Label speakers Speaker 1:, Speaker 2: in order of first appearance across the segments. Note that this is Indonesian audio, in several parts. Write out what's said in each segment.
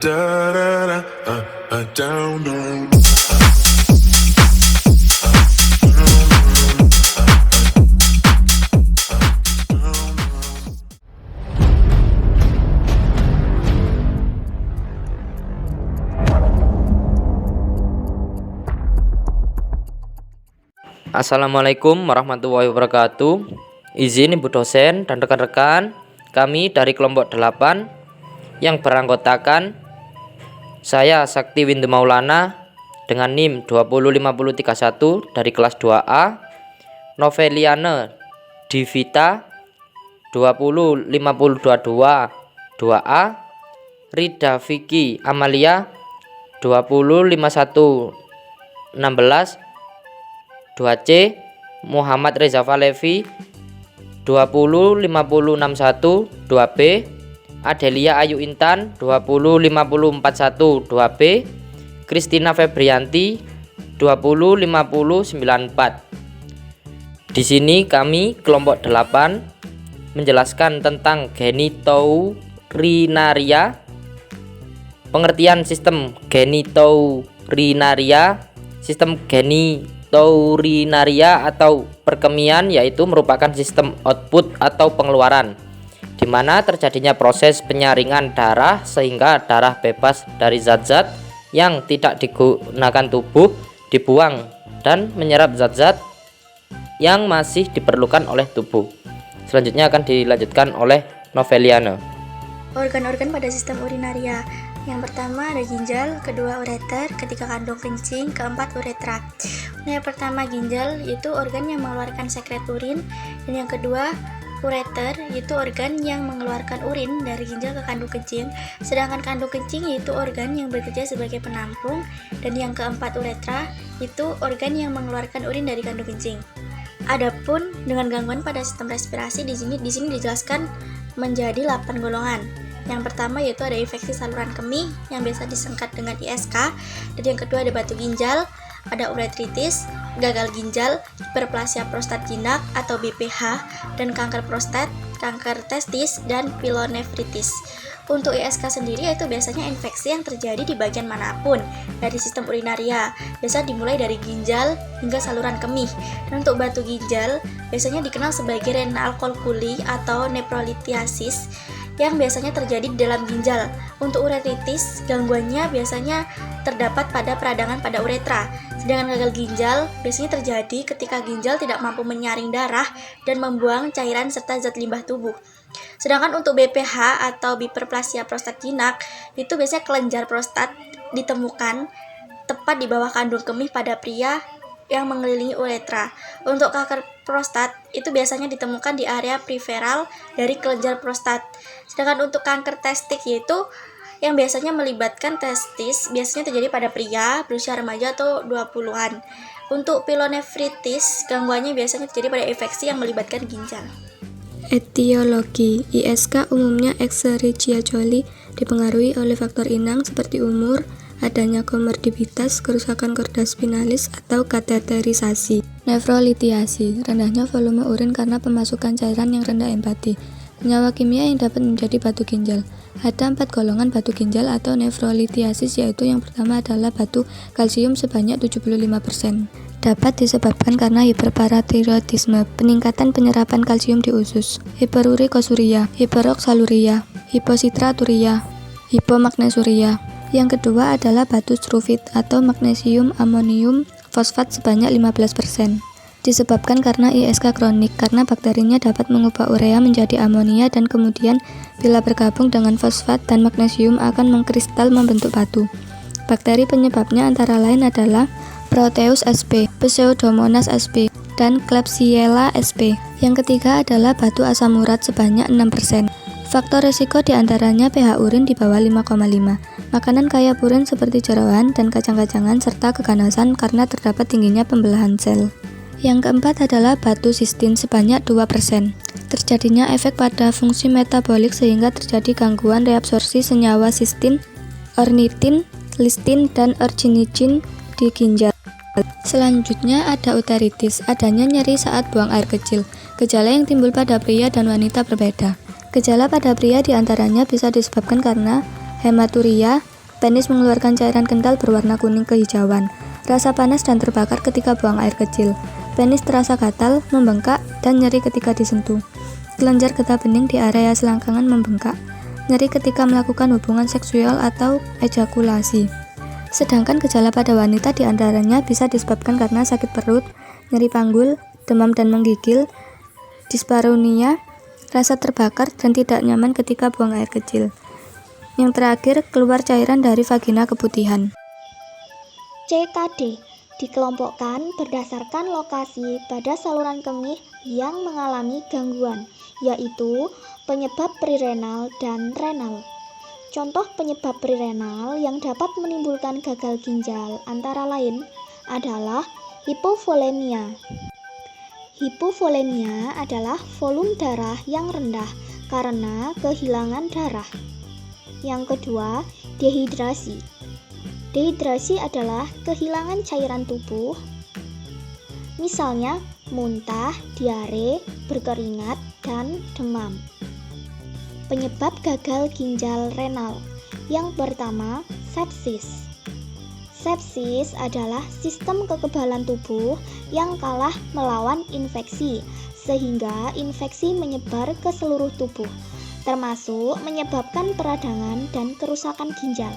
Speaker 1: Da da da, down, down.
Speaker 2: Assalamualaikum warahmatullahi wabarakatuh. Izin Ibu dosen dan rekan-rekan, kami dari kelompok 8 yang beranggotakan saya Sakti Windu Maulana dengan NIM 20531 dari kelas 2A, Noveliana Divita 20522 2A, Rida Vicky Amalia 20516 2C, Muhammad Reza Falevi 20561 2B, Adelia Ayu Intan 20541 2B, Kristina Febrianti 20594. Di sini kami kelompok 8 menjelaskan tentang genitourinaria, pengertian sistem genitourinaria. Sistem genitourinaria atau perkemian yaitu merupakan sistem output atau pengeluaran di mana terjadinya proses penyaringan darah sehingga darah bebas dari zat-zat yang tidak digunakan tubuh dibuang dan menyerap zat-zat yang masih diperlukan oleh tubuh. Selanjutnya akan dilanjutkan oleh Noveliana.
Speaker 3: Organ-organ pada sistem urinaria. Yang pertama ada ginjal, kedua ureter, ketiga kandung kencing, keempat uretra. Yang pertama ginjal yaitu organ yang mengeluarkan sekret urin, dan yang kedua ureter yaitu organ yang mengeluarkan urin dari ginjal ke kandung kencing, sedangkan kandung kencing yaitu organ yang bekerja sebagai penampung, dan yang keempat uretra itu organ yang mengeluarkan urin dari kandung kencing. Adapun dengan gangguan pada sistem respirasi di sini dijelaskan menjadi 8 golongan. Yang pertama yaitu ada infeksi saluran kemih yang biasa disingkat dengan ISK, dan yang kedua ada batu ginjal, ada uretritis, gagal ginjal, hiperplasia prostat jinak atau BPH, dan kanker prostat, kanker testis, dan pilonefritis. Untuk ISK sendiri yaitu biasanya infeksi yang terjadi di bagian manapun dari sistem urinaria, biasa dimulai dari ginjal hingga saluran kemih. Dan untuk batu ginjal biasanya dikenal sebagai renal kolkuli atau nephrolithiasis yang biasanya terjadi di dalam ginjal. Untuk uretritis, gangguannya biasanya terdapat pada peradangan pada uretra. Sedangkan gagal ginjal biasanya terjadi ketika ginjal tidak mampu menyaring darah dan membuang cairan serta zat limbah tubuh. Sedangkan untuk BPH atau hiperplasia prostat jinak, itu biasanya kelenjar prostat ditemukan tepat di bawah kandung kemih pada pria yang mengelilingi uretra. Untuk kanker prostat itu biasanya ditemukan di area periferal dari kelenjar prostat. Sedangkan untuk kanker testis yaitu yang biasanya melibatkan testis biasanya terjadi pada pria berusia remaja atau 20-an. Untuk pilonefritis, gangguannya biasanya terjadi pada infeksi yang melibatkan ginjal.
Speaker 4: Etiologi ISK umumnya Escherichia coli dipengaruhi oleh faktor inang seperti umur, adanya komorbiditas, kerusakan korda spinalis atau kateterisasi. Nefrolithiasi, rendahnya volume urin karena pemasukan cairan yang rendah empati. Senyawa kimia yang dapat menjadi batu ginjal. Ada 4 golongan batu ginjal atau nefrolithiasis, yaitu yang pertama adalah batu kalsium sebanyak 75%. Dapat disebabkan karena hiperparatiroidisme, peningkatan penyerapan kalsium di usus, hiperurikosuria, hiperoksaluria, hipositraturia, hipomagnesuria. Yang kedua adalah batu struvit atau magnesium amonium fosfat sebanyak 15%. Disebabkan karena ISK kronik, karena bakterinya dapat mengubah urea menjadi amonia dan kemudian bila bergabung dengan fosfat dan magnesium akan mengkristal membentuk batu. Bakteri penyebabnya antara lain adalah Proteus sp, Pseudomonas sp, dan Klebsiella sp. Yang ketiga adalah batu asam urat sebanyak 6%. Faktor resiko diantaranya pH urin di bawah 5,5, makanan kaya purin seperti jeroan dan kacang-kacangan, serta keganasan karena terdapat tingginya pembelahan sel. Yang keempat adalah batu sistin sebanyak 2%. Terjadinya efek pada fungsi metabolik sehingga terjadi gangguan reabsorpsi senyawa sistin, ornitin, listin, dan ornithin di ginjal. Selanjutnya ada uteritis, adanya nyeri saat buang air kecil. Gejala yang timbul pada pria dan wanita berbeda. Gejala pada pria diantaranya bisa disebabkan karena Hematuria, penis mengeluarkan cairan kental berwarna kuning kehijauan. Rasa panas dan terbakar ketika buang air kecil. Penis terasa gatal, membengkak, dan nyeri ketika disentuh. Kelenjar getah bening di area selangkangan membengkak. Nyeri ketika melakukan hubungan seksual atau ejakulasi. Sedangkan gejala pada wanita diantaranya bisa disebabkan karena sakit perut, nyeri panggul, demam dan menggigil, disparunia, rasa terbakar, dan tidak nyaman ketika buang air kecil. Yang terakhir, keluar cairan dari vagina keputihan.
Speaker 3: CKD dikelompokkan berdasarkan lokasi pada saluran kemih yang mengalami gangguan, yaitu penyebab prerenal dan renal. Contoh penyebab prerenal yang dapat menimbulkan gagal ginjal antara lain adalah hipovolemia. Hipovolemia adalah volume darah yang rendah karena kehilangan darah. Yang kedua, dehidrasi. Dehidrasi adalah kehilangan cairan tubuh, misalnya muntah, diare, berkeringat, dan demam. Penyebab gagal ginjal renal. Yang pertama, sepsis. Sepsis adalah sistem kekebalan tubuh yang kalah melawan infeksi, sehingga infeksi menyebar ke seluruh tubuh, termasuk menyebabkan peradangan dan kerusakan ginjal.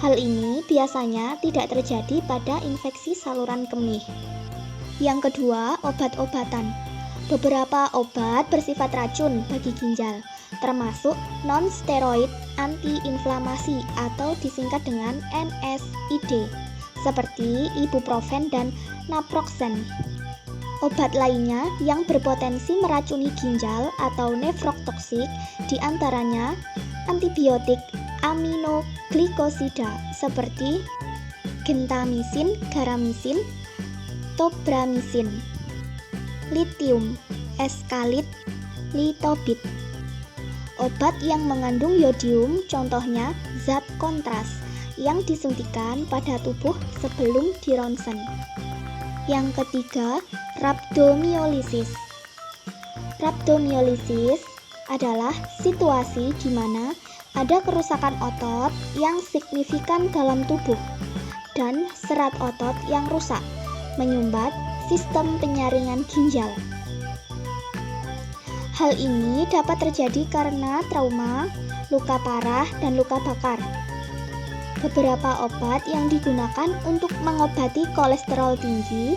Speaker 3: Hal ini biasanya tidak terjadi pada infeksi saluran kemih. Yang kedua, obat-obatan. Beberapa obat bersifat racun bagi ginjal, termasuk non-steroid anti-inflamasi atau disingkat dengan NSAID, seperti ibuprofen dan naproxen. Obat lainnya yang berpotensi meracuni ginjal atau nefrotoksik diantaranya antibiotik aminoglikosida seperti gentamisin, garamisin, tobramycin, litium, eskalit, litobit. Obat yang mengandung yodium contohnya zat kontras yang disuntikan pada tubuh sebelum dironsen. Yang ketiga, rhabdomyolysis. Rhabdomyolysis adalah situasi di mana ada kerusakan otot yang signifikan dalam tubuh dan serat otot yang rusak, menyumbat sistem penyaringan ginjal. Hal ini dapat terjadi karena trauma, luka parah, dan luka bakar. Beberapa obat yang digunakan untuk mengobati kolesterol tinggi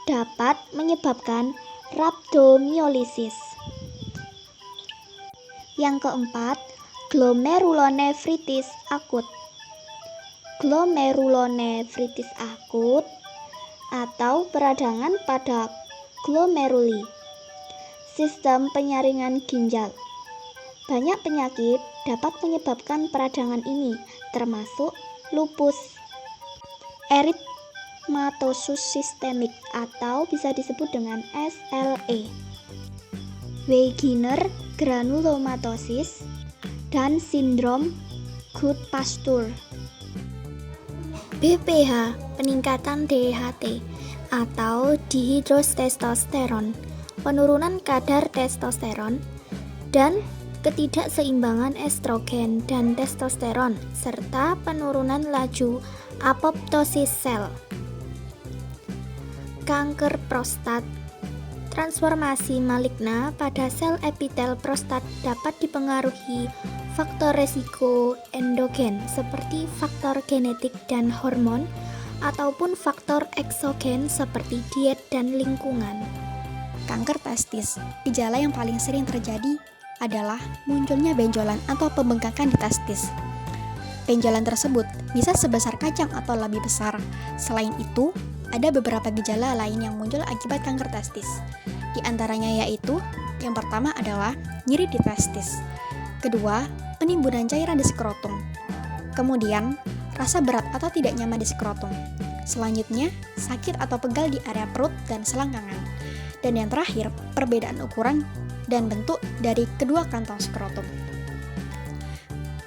Speaker 3: dapat menyebabkan rhabdomyolysis. Yang keempat, glomerulonefritis akut. Glomerulonefritis akut atau peradangan pada glomeruli, sistem penyaringan ginjal. Banyak penyakit dapat menyebabkan peradangan ini, termasuk lupus erythematosus sistemik atau bisa disebut dengan SLE, Wegener granulomatosis, dan sindrom Goodpasture. BPH, peningkatan DHT atau dihidrotestosteron, penurunan kadar testosteron, dan ketidakseimbangan estrogen dan testosteron, serta penurunan laju apoptosis sel. Kanker prostat. Transformasi maligna pada sel epitel prostat dapat dipengaruhi faktor resiko endogen seperti faktor genetik dan hormon, ataupun faktor eksogen seperti diet dan lingkungan.
Speaker 5: Kanker testis. Gejala yang paling sering terjadi adalah munculnya benjolan atau pembengkakan di testis. Benjolan tersebut bisa sebesar kacang atau lebih besar. Selain itu, ada beberapa gejala lain yang muncul akibat kanker testis. Di antaranya yaitu, yang pertama adalah nyeri di testis. Kedua, penimbunan cairan di skrotum. Kemudian, rasa berat atau tidak nyaman di skrotum. Selanjutnya, sakit atau pegal di area perut dan selangkangan. Dan yang terakhir, perbedaan ukuran dan bentuk dari kedua kantong skrotum.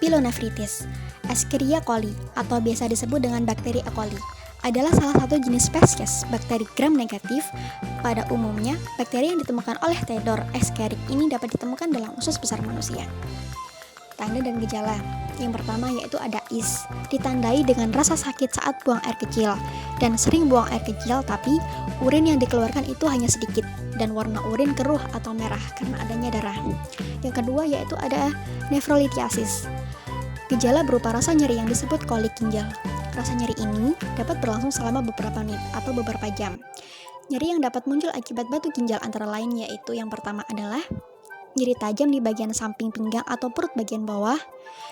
Speaker 5: Pilonefritis, Escherichia coli atau biasa disebut dengan bakteri E. coli adalah salah satu jenis spesies bakteri gram negatif. Pada umumnya, bakteri yang ditemukan oleh Theodore Escherichia ini dapat ditemukan dalam usus besar manusia. Tanda dan gejala. Yang pertama yaitu ada IS, ditandai dengan rasa sakit saat buang air kecil dan sering buang air kecil tapi urin yang dikeluarkan itu hanya sedikit dan warna urin keruh atau merah karena adanya darah. Yang kedua yaitu ada nefrolitiasis. Gejala berupa rasa nyeri yang disebut kolik ginjal. Rasa nyeri ini dapat berlangsung selama beberapa menit atau beberapa jam. Nyeri yang dapat muncul akibat batu ginjal antara lain yaitu yang pertama adalah nyeri tajam di bagian samping pinggang atau perut bagian bawah.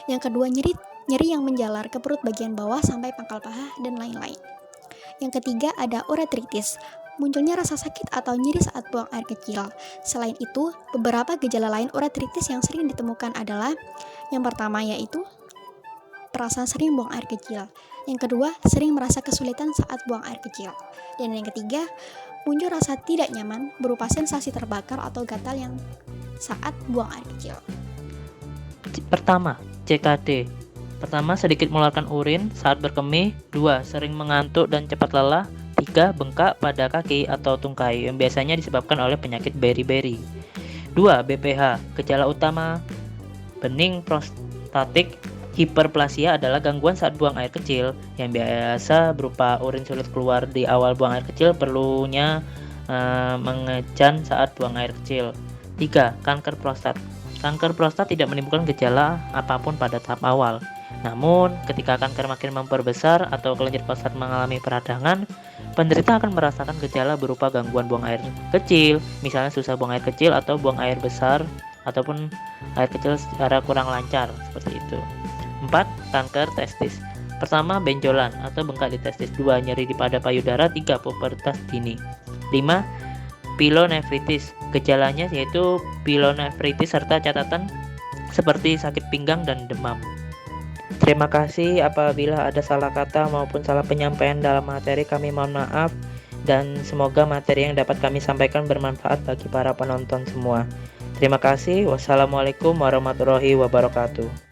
Speaker 5: Yang kedua nyeri yang menjalar ke perut bagian bawah sampai pangkal paha dan lain-lain. Yang ketiga ada uretritis, munculnya rasa sakit atau nyeri saat buang air kecil. Selain itu, beberapa gejala lain uretritis yang sering ditemukan adalah yang pertama yaitu perasaan sering buang air kecil. Yang kedua, sering merasa kesulitan saat buang air kecil. Dan yang ketiga, muncul rasa tidak nyaman berupa sensasi terbakar atau gatal yang saat buang air kecil.
Speaker 6: Pertama, CKD. Pertama, sedikit mengeluarkan urin saat berkemih. 2. Sering mengantuk dan cepat lelah. 3. Bengkak pada kaki atau tungkai yang biasanya disebabkan oleh penyakit beri-beri. 2. BPH. Gejala utama bening prostatik hiperplasia adalah gangguan saat buang air kecil yang biasa berupa urin sulit keluar di awal buang air kecil, perlunya mengejan saat buang air kecil. 3. Kanker prostat. Kanker prostat tidak menimbulkan gejala apapun pada tahap awal. Namun, ketika kanker makin memperbesar atau kelenjar prostat mengalami peradangan, penderita akan merasakan gejala berupa gangguan buang air kecil, misalnya susah buang air kecil atau buang air besar, ataupun air kecil secara kurang lancar, seperti itu. 4. Kanker testis. Pertama, benjolan atau bengkak di testis. 2. Nyeri di pada payudara. 3. Pubertas dini. 5. Pilonefritis. Gejalanya yaitu pilonefritis serta catatan seperti sakit pinggang dan demam. Terima kasih apabila ada salah kata maupun salah penyampaian dalam materi, kami mohon maaf, dan semoga materi yang dapat kami sampaikan bermanfaat bagi para penonton semua. Terima kasih. Wassalamualaikum warahmatullahi wabarakatuh.